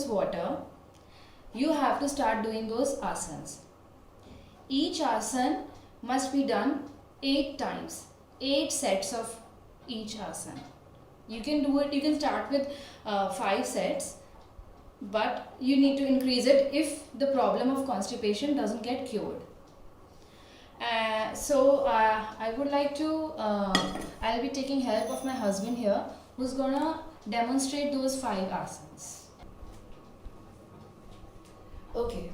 water, you have to start doing those asanas. Each asana must be done 8 times, 8 sets of each asana. You can do it, you can start with 5 sets, but you need to increase it if the problem of constipation doesn't get cured. So I would like to, I'll be taking help of my husband here, who's gonna demonstrate those 5 asanas. Okay.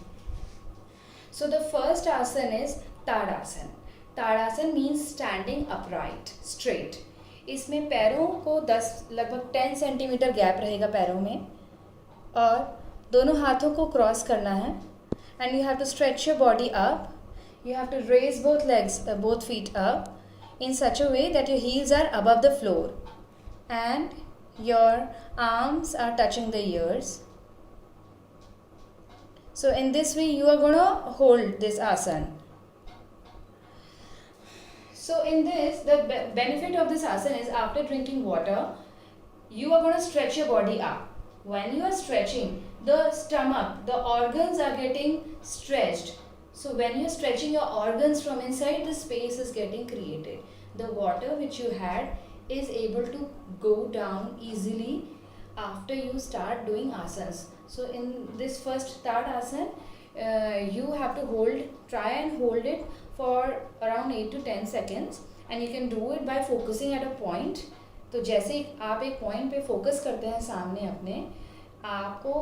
So the first asana is Tadasana. Tadasana means standing upright, straight. इसमें पैरों को 10 लगभग 10 centimetre gap रहेगा पैरों में, और दोनों हाथों को क्रॉस करना है. And you have to stretch your body up. You have to raise both legs, both feet up in such a way that your heels are above the floor and your arms are touching the ears. So in this way you are going to hold this asana. So in this, the benefit of this asana is after drinking water, you are going to stretch your body up. When you are stretching, the stomach, the organs are getting stretched. So when you're stretching your organs from inside, the space is getting created. The water which you had is able to go down easily after you start doing asanas. So in this first Tadasana, you have to try and hold it for around 8 to 10 seconds, and you can do it by focusing at a point. तो जैसे आप एक point पे focus करते हैं सामने अपने, आपको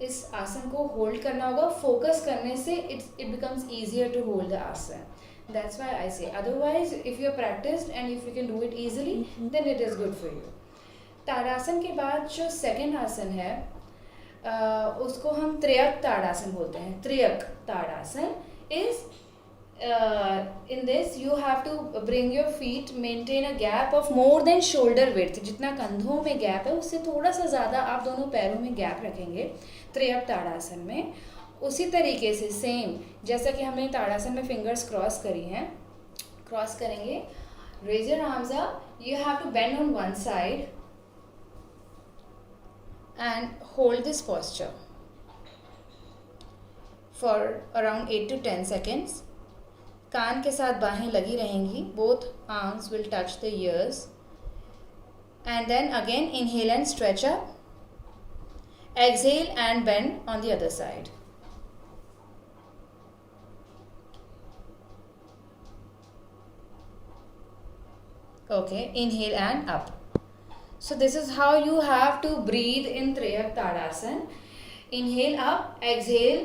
इस आसन को होल्ड करना होगा. फोकस करने से it becomes easier to hold the asana. That's why I say, otherwise if you are practiced and if you can do it easily, then it is good for you. ताड़ासन के बाद जो second आसन है, उसको हम त्र्यक ताड़ासन बोलते हैं. त्र्यक ताड़ासन is in this you have to bring your feet, maintain a gap of more than shoulder width. जितना कंधों में गैप है उससे थोड़ा सा ज़्यादा आप दोनों पैरों में गैप रखेंगे त्र्यक ताड़ासन में. उसी तरीके से सेम जैसा कि हमने ताड़ासन में फिंगर्स क्रॉस करी हैं, क्रॉस करेंगे. Raise your arms up. You have to bend on one side and hold this posture for around 8 to 10 seconds. कान के साथ बाहें लगी रहेंगी. Both arms will touch the ears. And then again inhale and stretch up. Exhale and bend on the other side. Okay, inhale and up. So this is how you have to breathe in Triyak Tadasana. Inhale up, exhale,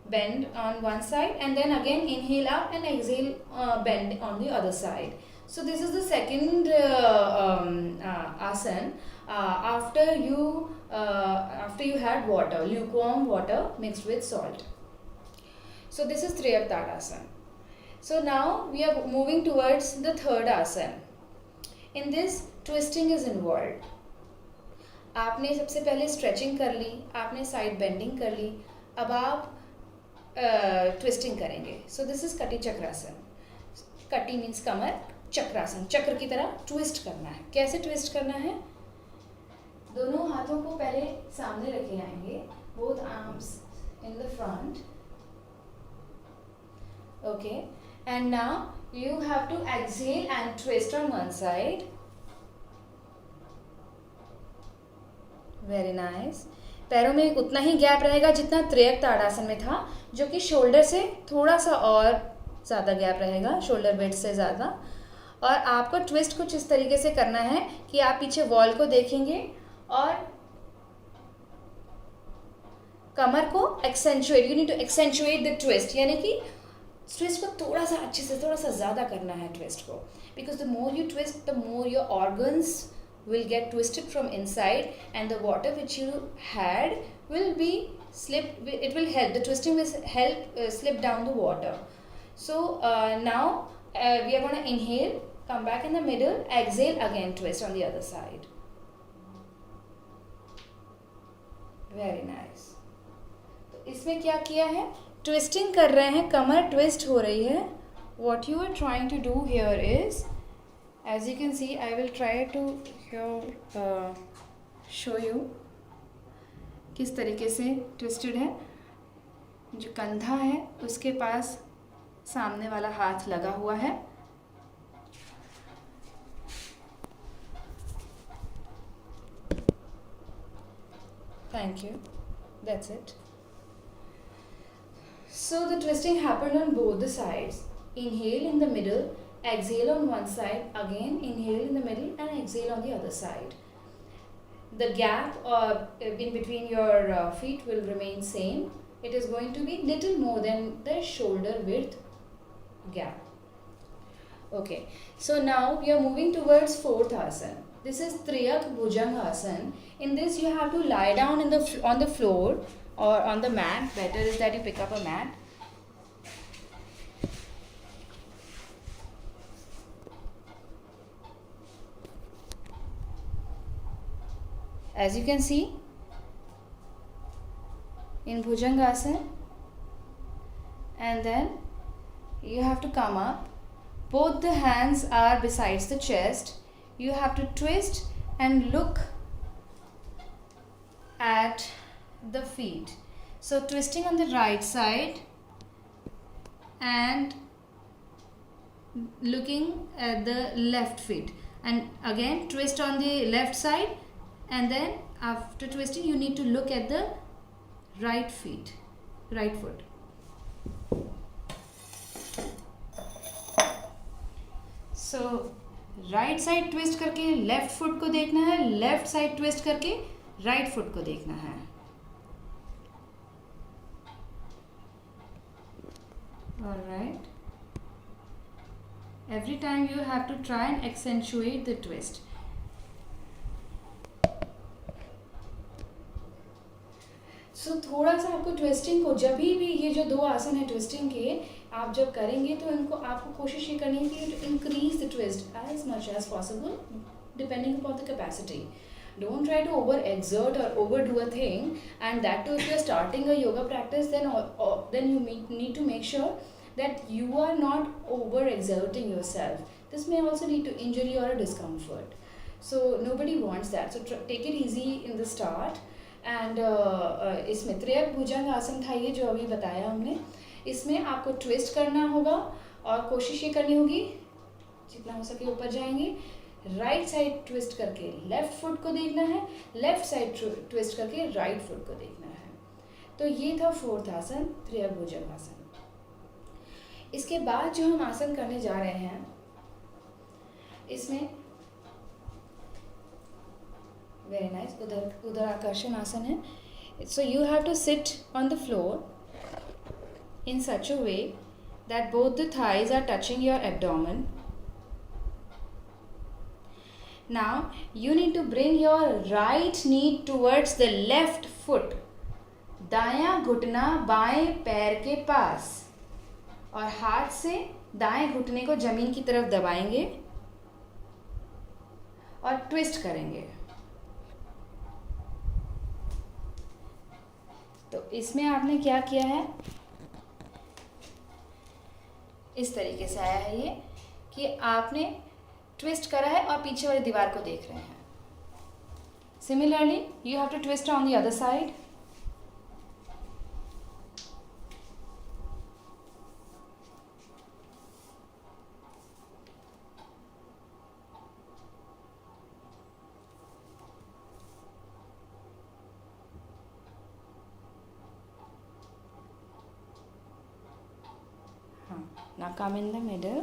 bend on one side, and then again inhale up and exhale, bend on the other side. So this is the second asana after you had water, lukewarm water mixed with salt. So this is Triyak Tadasana. So now we are moving towards the third asana. In this twisting is involve. आपने सबसे पहले stretching कर ली, आपने side bending कर ली, अब आप twisting करेंगे. So this is कटी चक्रासन. कटी मीन्स कमर, चक्रासन चक्र की तरह ट्विस्ट करना है. कैसे ट्विस्ट करना है? दोनों हाथों को पहले सामने रखे आएंगे, both arms in the front. Okay, and now you have to exhale and twist on one side. Very nice. पैरों में उतना ही गैप रहेगा जितना त्रियक ताड़ासन में था, जो कि शोल्डर से थोड़ा सा और ज़्यादा गैप रहेगा, शोल्डर विड्थ से ज़्यादा. और आपको ट्विस्ट कुछ इस तरीके से करना है कि आप पीछे वॉल को देखेंगे और कमर को accentuate, you need to accentuate the twist, यानी कि ट्विस्ट को थोड़ा सा अच्छे से, थोड़ा सा ज़्यादा करना है ट्विस्ट को. Because the more you twist, the more your organs will get twisted from inside, and the water which you had will be it will help, the twisting will help slip down the water. So now we are going to inhale, come back in the middle, exhale, again twist on the other side. Very nice. तो इसमें क्या किया है? Twisting कर रहे हैं, कमर twist हो रही है. What you are trying to do here is, as you can see, I will try to show you किस तरीके से ट्विस्टेड है। जो कंधा है उसके पास सामने वाला हाथ लगा हुआ है। Thank you. That's it. So the twisting happened on both the sides. Inhale in the middle, exhale on one side, again inhale in the middle and exhale on the other side. The gap in between your feet will remain same. It is going to be little more than the shoulder width gap. Okay, so now we are moving towards fourth asana. This is Triyak Bhujangasana. In this you have to lie down on the floor or on the mat. Better is that you pick up a mat. As you can see, in Bhujangasana, and then you have to come up. Both the hands are besides the chest. You have to twist and look at the feet. So twisting on the right side and looking at the left feet, and again twist on the left side, and then after twisting you need to look at the right foot. So right side twist करके left foot को देखना है, left side twist करके right foot को देखना है. Alright. Every time you have to try and accentuate the twist. So थोड़ा सा आपको ट्विस्टिंग को जब भी ये जो दो आसन है ट्विस्टिंग के आप जब करेंगे तो इनको आपको कोशिश ये करनी है कि to increase the twist as much as possible depending upon the capacity. Don't try to over-exert or overdo a thing, and that too if you are starting a yoga practice, then you need to make sure that you are not over-exerting yourself. This may also lead to injury or a discomfort. So nobody wants that. So take it easy in the start. And इसमें त्रियक भुजंग आसन था ये जो अभी बताया हमने. इसमें आपको ट्विस्ट करना होगा और कोशिश ये करनी होगी जितना हो सके ऊपर जाएंगे. राइट साइड ट्विस्ट करके लेफ्ट फुट को देखना है, लेफ्ट साइड ट्विस्ट करके राइट फुट को देखना है. तो ये था फोर्थ आसन, त्रियक भुजंग आसन. इसके बाद जो हम आसन करने जा रहे हैं इसमें very nice Udaraakarsan आसन है. So you have to sit on the floor in such a way that both the thighs are touching your abdomen. Now you need to bring your right knee towards the left foot. दायां घुटना बाएं पैर के पास और हाथ से दाएं घुटने को जमीन की तरफ दबाएंगे और ट्विस्ट करेंगे. तो इसमें आपने क्या किया है, इस तरीके से आया है ये कि आपने ट्विस्ट करा है और पीछे वाली दीवार को देख रहे हैं. Similarly you have to twist on the other side. Now come in the middle.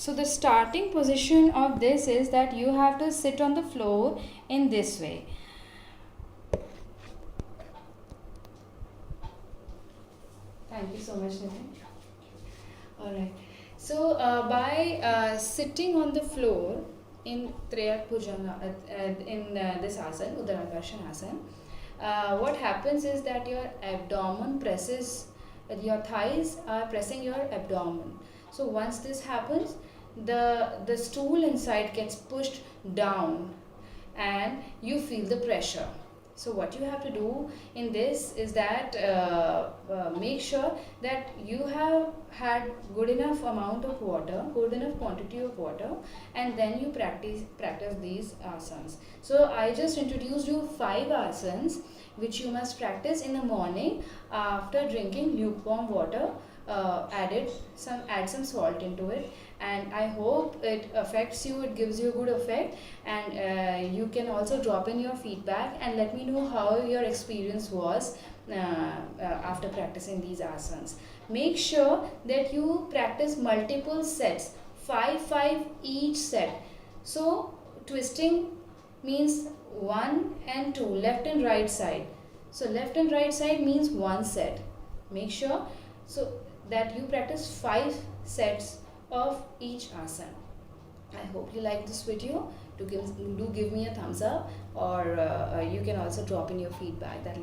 So the starting position of this is that you have to sit on the floor in this way. Thank you so much, Nitin. Alright. So by sitting on the floor in Triyak Bhujanga, in this asana, Udaraakarsan asana, what happens is that your abdomen presses, your thighs are pressing your abdomen. So once this happens, the stool inside gets pushed down and you feel the pressure. So what you have to do in this is that make sure that you have had good enough amount of water, good enough quantity of water, and then you practice these asanas. So I just introduced you 5 asanas which you must practice in the morning after drinking lukewarm water. Add some salt into it, and I hope it affects you, it gives you a good effect. And you can also drop in your feedback and let me know how your experience was after practicing these asanas. Make sure that you practice multiple sets, 5 each set. So twisting means 1 and 2, left and right side. So left and right side means 1 set. Make sure so that you practice 5 sets of each asana. I hope you like this video. Do give me a thumbs up, or you can also drop in your feedback. That